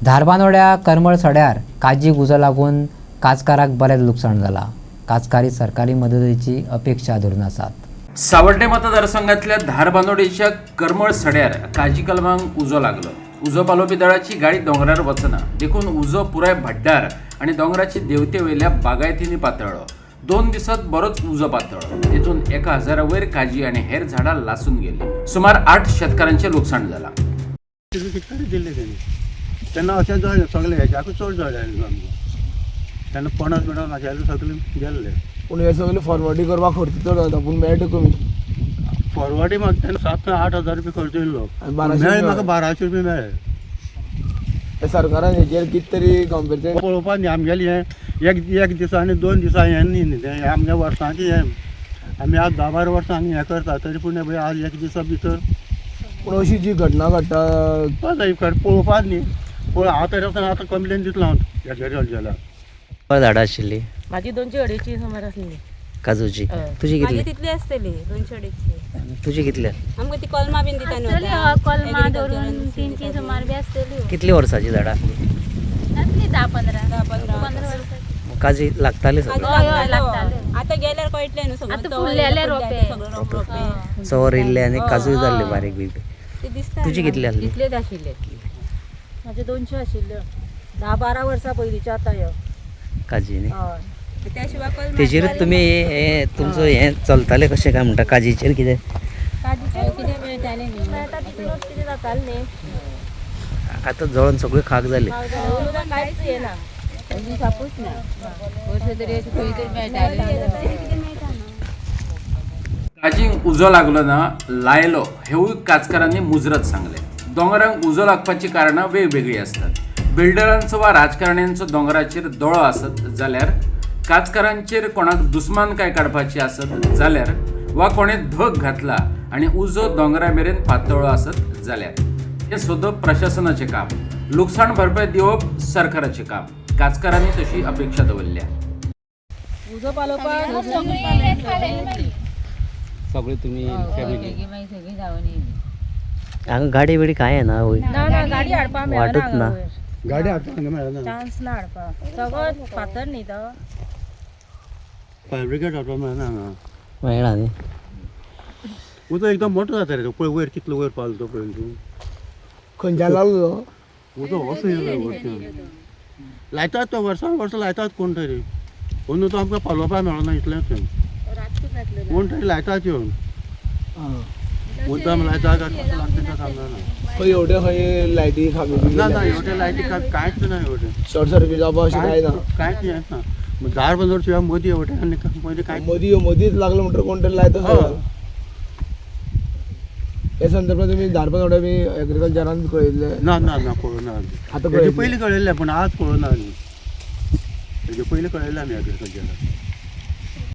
धारबांदोड्या करमळ सड्यार काजी उजो लागून काजकाराक बरेच लुकसाण जाला। काजकारी सरकारी मदतीची अपेक्षा धरून आसात। सावर्डे मतदारसंघातल्या धारबांदोडेच्या करमळ सड्यार काजी कलमांक उजो लागलो। उजो पालोवपी दळाची गाडी दोंगरार वचना देखून उजो पुराय भड्डार आणि दोंगराची देवते वयल्या बागायतींनी पातळ्ळो। 2 दिसात बरोच उजो पातळ्ळो। तेतून 1000 वयर काजी आणि हेर झाडां लासून गेली। सुमार 8 शेतकारांचे लुकसाण जाला। तेन्ना अशें जळ्ळें सगळें हेज्याकूच चड जळ्ळें तेन्ना पणस बिणस नाशिल्लें सगळें गेल्लें। पूण हे सगळें फॉरवर्डी करपाक खर्च चड जाता पूण मेळटा कमी। फॉरवर्डी म्हाका तेन्ना 7 ते 8000 रुपया खर्च येयल्लो मेळ्ळे म्हाका 1200 रुपया मेळ्ळे। हे सरकारान हेजेर कितें तरी कंपेरिजन पळोवपाक न्ही आमगेलें हें एक दिसा आनी 2 दिसा हें न्ही तें आमगे वर्सांचें हें आमी आज 10-12 वर्सां आमी हें करता तरी पूण आज एक दिसा भितर पूण अशी जी घटना घडटा पळोवपाक न्ही पूण हांव तरी आतां कंप्लेन दितलो हांव हेजेर जाल्यार झाडां आशिल्ली माझी 200-250 सुमार आसली काजूची। तुजी कितली? तितली आसतली 200-250। तुजी कितल्या? आमकां ती कलमां बीन दिता न्हू कलमां धरून 3 सुमार बी आसतली। कितली वर्साची झाडां आसली? आसली 10-15 वर्सां काजी लागताली सगळं? लागताले। आता गेल्यार कळटलें न्हू सगळं आतां फुललेले रोपे रोपे चवर येयल्ले आनी काजूय जाल्ले बारीक बीक। ते दिसता। तुजी कितली आसली? तितलेच आशिल्ले माझे 200 आशिल्ल्यो 10-12 वर्सां पयलींच्यो आतां ह्यो काजी न्ही? हय त्या शिवाय कलमां तेजेर तुमी हे तुमचो हें चलतालें कशें काय म्हणटा काजीचेर कितें? काजीचेर कितें मेळटालें न्ही मेळटा तितूनच कितें जातालें न्ही। आतां जळोन सगळी खाक जाली। कांयच येना म्हणजे सापूच ना वर्ष तरी अशी खंय तरी मेळटालें। काजींक उजो लागलो ना लायलो हेवूय काजकारांनी मुजरत सांगले। दोंगरांक उजो लागपाची कारणां वेगवेगळी असतात। बिल्डरांचो वा राजकारण्यांचो दोंगराचेर दोळो आसत जाल्यार काजकारांचेर कोणाक दुस्मानकाय काडपाची आसत जाल्यार वा कोणें धग घातला आनी उजो दोंगरा मेरेन पातळ्ळो आसत जाल्यार हें सोदप प्रशासनाचें काम। लुकसाण भरपाय दिवप सरकाराचें काम। काजकारांनी तशी अपेक्षा दवरल्या। उजो पालोवपाक सगळे तुमी फॅमिली मागीर सगळीं जावन येयलीं। हांगा गाडी बिडी कांय ना वय ना गाडी हाडपाक वाटूच ना। गाडी हाडपाक मेळना चान्स ना हाडपाक सगळो फातर न्ही तो फायर ब्रिगेड हाडपाक मेळना हांगा मेळना न्ही? उदो एकदम मोठो जाता रे तो पळय वयर कितलो वयर पावलो तो पळय तूं खंयच्यान लागलो उदो असो येयलो वरच्यान लायतात तो वर्सां लायतात कोण तरी अंदू तो आमकां पालोवपाक मेळना इतलेंच कोण तरी लायतात येवन मुद्दाम लायता काय कसं लागता तें समजना। खंय एवढे खंय लायटी खांबे बी ना ना एवढे लायटी कांयच ना एवढे शॉर्ट सर्किट जावपा अशें कांय ना। कांयच येत ना धारबांदोड शिवाय मदीं एवढे आनी मदीं कांय मदींच लागलो म्हणटर कोण तरी लायता खंय। हे संदर्भात तुमी धारबांदोड्या बी एग्रीकल्चरान कळयल्ले? ना ना ना कळना आतां हेजे पयलीं कळयल्लें पूण आज कळना न्ही हेजे पयलीं कळयल्लें आमी एग्रीकल्चराक।